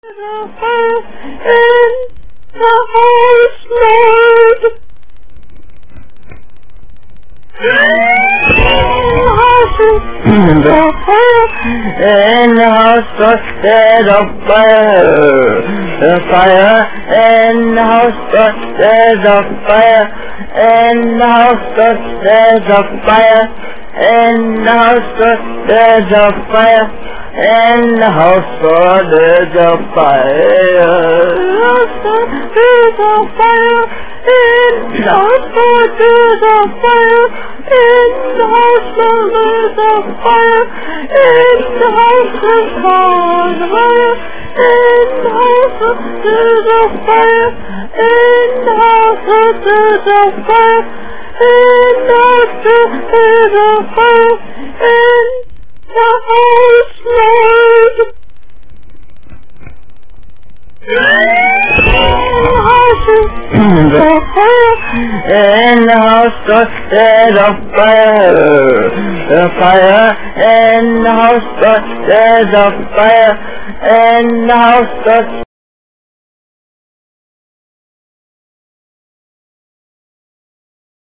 The fire in the house, Lord. The fire in the house, there's a fire. The fire in the house, there's a fire. In the house, there's a fire. In the house, there's a fire. In the house, there's a fire. There's a fire. In the house, there's a fire. In the house, there's a fire. In the house, there's a fire. In the house, there's a fire. In the house, there's a fire. In the house, there's a fire. In the house, Lord. The fire in the house, there's a fire. The fire in the house, there's a fire. In the house,